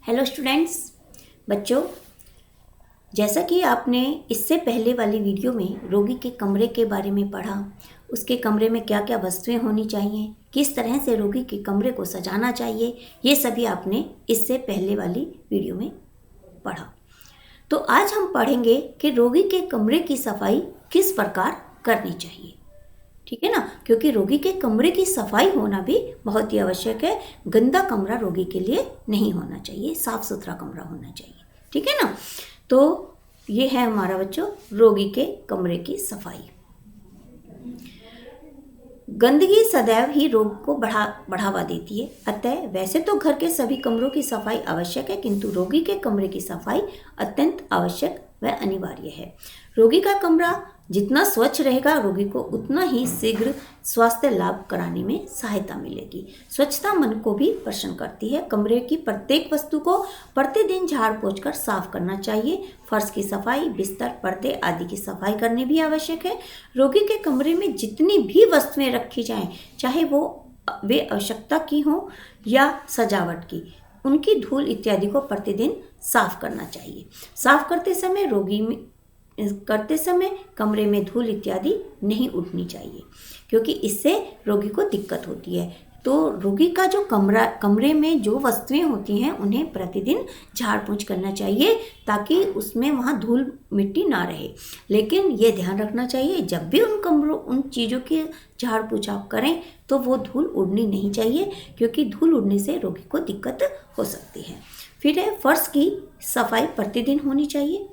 Hello students, बच्चों, जैसा कि आपने इससे पहले वाली वीडियो में रोगी के कमरे के बारे में पढ़ा, उसके कमरे में क्या क्या वस्तुएं होनी चाहिए, किस तरह से रोगी के कमरे को सजाना चाहिए, ये सभी आपने इससे पहले वाली वीडियो में पढ़ा। तो आज हम पढ़ेंगे कि रोगी के कमरे की सफाई किस प्रकार करनी चाहिए। ठीक है ना, क्योंकि रोगी के कमरे की सफाई होना भी बहुत ही आवश्यक है। गंदा कमरा रोगी के लिए नहीं होना चाहिए, साफ सुथरा कमरा होना चाहिए। ठीक है ना, तो ये है हमारा बच्चों रोगी के कमरे की सफाई। गंदगी सदैव ही रोग को बढ़ावा देती है, अतः वैसे तो घर के सभी कमरों की सफाई आवश्यक है, किंतु रोगी के कमरे की सफाई अत्यंत आवश्यक व अनिवार्य है। रोगी का कमरा जितना स्वच्छ रहेगा, रोगी को उतना ही शीघ्र स्वास्थ्य लाभ कराने में सहायता मिलेगी। स्वच्छता मन को भी प्रसन्न करती है। कमरे की प्रत्येक वस्तु को प्रतिदिन झाड़ पोंछ कर साफ करना चाहिए। फर्श की सफाई, बिस्तर, पर्दे आदि की सफाई करनी भी आवश्यक है। रोगी के कमरे में जितनी भी वस्तुएं रखी जाएं, चाहे वे आवश्यकता की हो या सजावट की, उनकी धूल इत्यादि को प्रतिदिन साफ करना चाहिए। साफ करते समय कमरे में धूल इत्यादि नहीं उठनी चाहिए, क्योंकि इससे रोगी को दिक्कत होती है। तो रोगी का जो कमरे में जो वस्तुएं होती हैं उन्हें प्रतिदिन झाड़ पोंछ करना चाहिए, ताकि उसमें वहाँ धूल मिट्टी ना रहे। लेकिन ये ध्यान रखना चाहिए, जब भी उन चीज़ों की झाड़ पोंछ आप करें तो वो धूल उड़नी नहीं चाहिए, क्योंकि धूल उड़ने से रोगी को दिक्कत हो सकती है। फिर है फर्श की सफाई प्रतिदिन होनी चाहिए।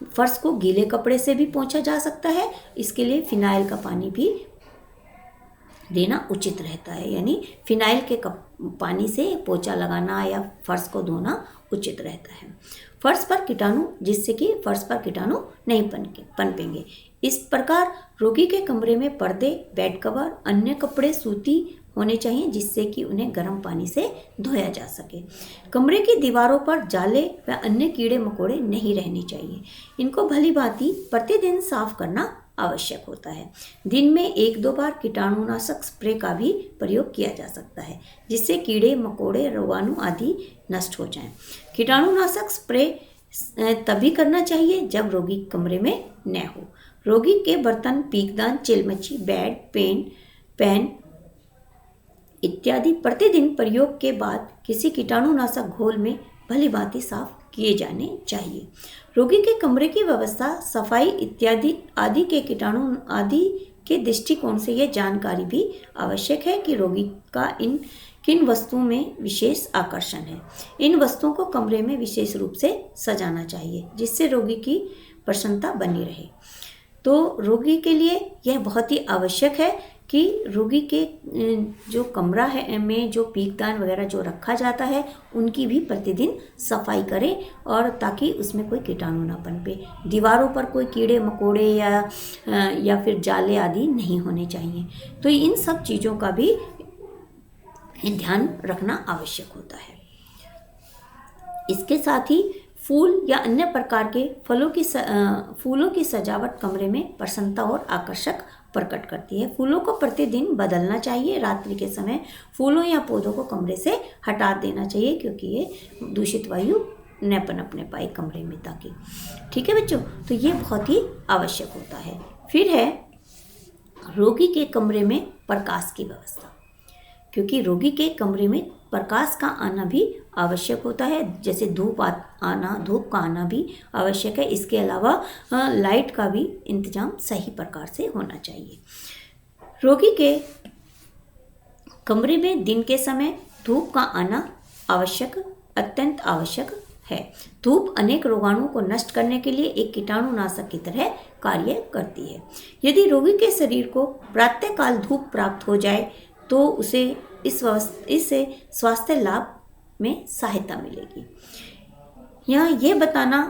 फर्श को गीले कपड़े से भी पोंछा जा सकता है, इसके लिए फिनाइल का पानी भी देना उचित रहता है। यानी फिनाइल के पानी से पोंछा लगाना या फर्श को धोना उचित रहता है। फर्श पर कीटाणु, जिससे कि फर्श पर कीटाणु नहीं पनपेंगे। इस प्रकार रोगी के कमरे में पर्दे, बेड कवर, अन्य कपड़े सूती होने चाहिए, जिससे कि उन्हें गर्म पानी से धोया जा सके। कमरे की दीवारों पर जाले व अन्य कीड़े मकोड़े नहीं रहने चाहिए। इनको भली भांति प्रतिदिन साफ करना आवश्यक होता है। दिन में 1-2 बार कीटाणुनाशक स्प्रे का भी प्रयोग किया जा सकता है, जिससे कीड़े मकोड़े, रोगाणु आदि नष्ट हो जाएं। कीटाणुनाशक स्प्रे तभी करना चाहिए जब रोगी कमरे में न हो। रोगी के बर्तन, पीकदान, चिलमची, बेड, पेन इत्यादि प्रतिदिन प्रयोग के बाद किसी कीटाणुनाशक घोल में भली भांति साफ किए जाने चाहिए। रोगी के कमरे की व्यवस्था, सफाई इत्यादि आदि के कीटाणु आदि के दृष्टिकोण से यह जानकारी भी आवश्यक है कि रोगी का किन वस्तुओं में विशेष आकर्षण है। इन वस्तुओं को कमरे में विशेष रूप से सजाना चाहिए, जिससे रोगी की प्रसन्नता बनी रहे। तो रोगी के लिए यह बहुत ही आवश्यक है कि रोगी के जो कमरा है में जो पीकदान वगैरह जो रखा जाता है, उनकी भी प्रतिदिन सफाई करें, और ताकि उसमें कोई कीटाणु ना पनपे। दीवारों पर कोई कीड़े मकोड़े या फिर जाले आदि नहीं होने चाहिए। तो इन सब चीज़ों का भी ध्यान रखना आवश्यक होता है। इसके साथ ही फूल या अन्य प्रकार के फूलों की सजावट कमरे में प्रसन्नता और आकर्षक प्रकट करती है। फूलों को प्रतिदिन बदलना चाहिए। रात्रि के समय फूलों या पौधों को कमरे से हटा देना चाहिए, क्योंकि ये दूषित वायु न पनपने पाए कमरे में, ताकि। ठीक है बच्चों, तो ये बहुत ही आवश्यक होता है। फिर है रोगी के कमरे में प्रकाश की व्यवस्था, क्योंकि रोगी के कमरे में प्रकाश का आना भी आवश्यक होता है। जैसे धूप का आना भी आवश्यक है। इसके अलावा लाइट का भी इंतजाम सही प्रकार से होना चाहिए। रोगी के कमरे में दिन के समय धूप का आना अत्यंत आवश्यक है। धूप अनेक रोगाणुओं को नष्ट करने के लिए एक कीटाणुनाशक की तरह कार्य करती है। यदि रोगी के शरीर को प्रातःकाल धूप प्राप्त हो जाए तो उसे इससे स्वास्थ्य लाभ में सहायता मिलेगी। यहाँ ये बताना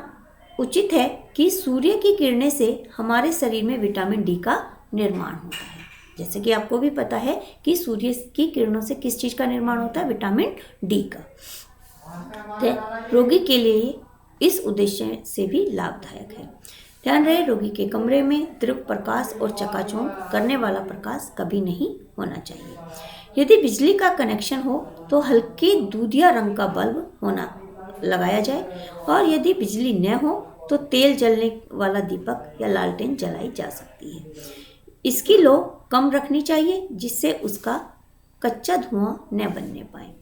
उचित है कि सूर्य की किरणें से हमारे शरीर में विटामिन डी का निर्माण होता है। जैसे कि आपको भी पता है कि सूर्य की किरणों से किस चीज़ का निर्माण होता है, विटामिन डी का। तो रोगी के लिए इस उद्देश्य से भी लाभदायक है। ध्यान रहे, रोगी के कमरे में तीव्र प्रकाश और चकाचौंध करने वाला प्रकाश कभी नहीं होना चाहिए। यदि बिजली का कनेक्शन हो तो हल्के दूधिया रंग का बल्ब लगाया जाए, और यदि बिजली न हो तो तेल जलने वाला दीपक या लालटेन जलाई जा सकती है। इसकी लो कम रखनी चाहिए जिससे उसका कच्चा धुआं न बनने पाए।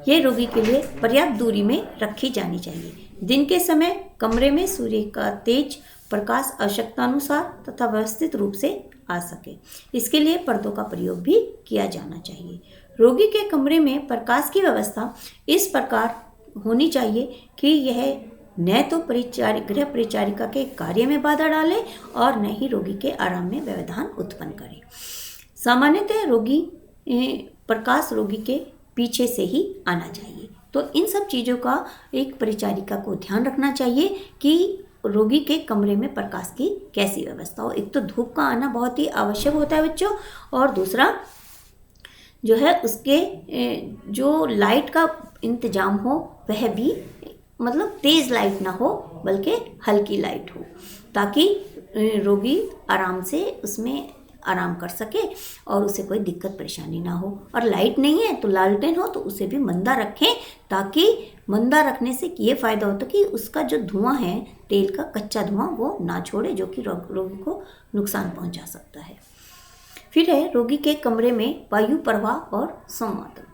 ये रोगी के लिए पर्याप्त दूरी में रखी जानी चाहिए। दिन के समय कमरे में सूर्य का तेज प्रकाश आवश्यकतानुसार तथा व्यवस्थित रूप से आ सके, इसके लिए पर्दों का प्रयोग भी किया जाना चाहिए। रोगी के कमरे में प्रकाश की व्यवस्था इस प्रकार होनी चाहिए कि यह न तो गृह परिचारिका के कार्य में बाधा डाले और न ही रोगी के आराम में व्यवधान उत्पन्न करे। सामान्यतः प्रकाश रोगी के पीछे से ही आना चाहिए। तो इन सब चीज़ों का एक परिचारिका को ध्यान रखना चाहिए कि रोगी के कमरे में प्रकाश की कैसी व्यवस्था हो। एक तो धूप का आना बहुत ही आवश्यक होता है बच्चों, और दूसरा जो है उसके जो लाइट का इंतजाम हो वह भी मतलब तेज़ लाइट ना हो बल्कि हल्की लाइट हो, ताकि रोगी आराम से उसमें आराम कर सके और उसे कोई दिक्कत परेशानी ना हो। और लाइट नहीं है तो लालटेन हो तो उसे भी मंदा रखें, ताकि मंदा रखने से ये फ़ायदा होता है कि उसका जो धुआं है तेल का कच्चा धुआं वो ना छोड़े, जो कि रोगी को नुकसान पहुंचा सकता है। फिर है रोगी के कमरे में वायु प्रवाह और संवादन।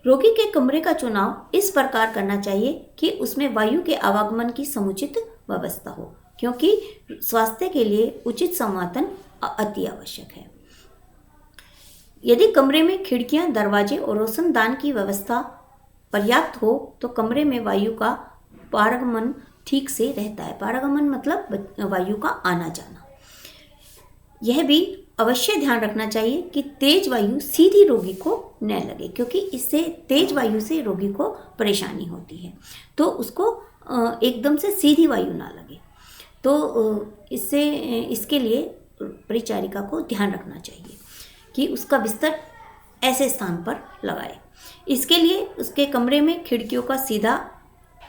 रोगी के कमरे का चुनाव इस प्रकार करना चाहिए कि उसमें वायु के आवागमन की समुचित व्यवस्था हो, क्योंकि स्वास्थ्य के लिए उचित संवादन अति आवश्यक है। यदि कमरे में खिड़कियां, दरवाजे और रोशनदान की व्यवस्था पर्याप्त हो तो कमरे में वायु का पारगमन ठीक से रहता है। पारगमन मतलब वायु का आना जाना। यह भी अवश्य ध्यान रखना चाहिए कि तेज वायु सीधी रोगी को न लगे, क्योंकि इससे तेज वायु से रोगी को परेशानी होती है, तो उसको एकदम से सीधी वायु ना लगे। तो इसके लिए परिचारिका को ध्यान रखना चाहिए कि उसका बिस्तर ऐसे स्थान पर लगाए। इसके लिए उसके कमरे में खिड़कियों का सीधा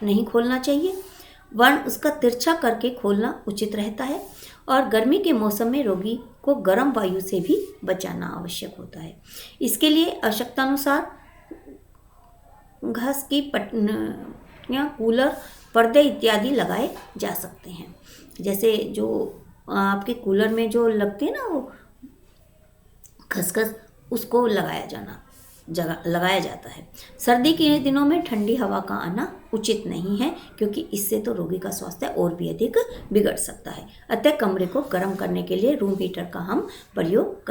नहीं खोलना चाहिए, वरन उसका तिरछा करके खोलना उचित रहता है। और गर्मी के मौसम में रोगी को गर्म वायु से भी बचाना आवश्यक होता है। इसके लिए आवश्यकतानुसार घास की पट्टियाँ, कूलर, पर्दे इत्यादि लगाए जा सकते हैं। जैसे जो आपके कूलर में जो लगते हैं ना वो खसखस, उसको लगाया जाता है। सर्दी के दिनों में ठंडी हवा का आना उचित नहीं है, क्योंकि इससे तो रोगी का स्वास्थ्य और भी अधिक बिगड़ सकता है। अतः कमरे को गर्म करने के लिए रूम हीटर का हम प्रयोग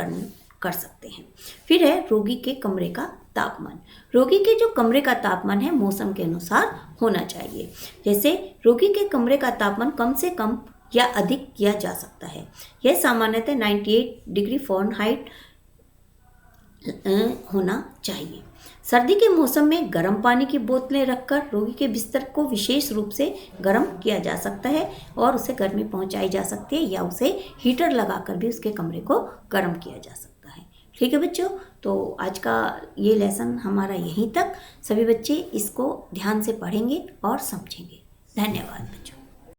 कर सकते हैं। फिर है रोगी के कमरे का तापमान। रोगी के जो कमरे का तापमान है मौसम के अनुसार होना चाहिए। जैसे रोगी के कमरे का तापमान कम से कम या अधिक किया जा सकता है। यह सामान्यतः 98 डिग्री फ़ारेनहाइट होना चाहिए। सर्दी के मौसम में गर्म पानी की बोतलें रखकर रोगी के बिस्तर को विशेष रूप से गर्म किया जा सकता है और उसे गर्मी पहुंचाई जा सकती है, या उसे हीटर लगाकर भी उसके कमरे को गर्म किया जा सकता है। ठीक है बच्चों, तो आज का ये लेसन हमारा यहीं तक। सभी बच्चे इसको ध्यान से पढ़ेंगे और समझेंगे। धन्यवाद बच्चों।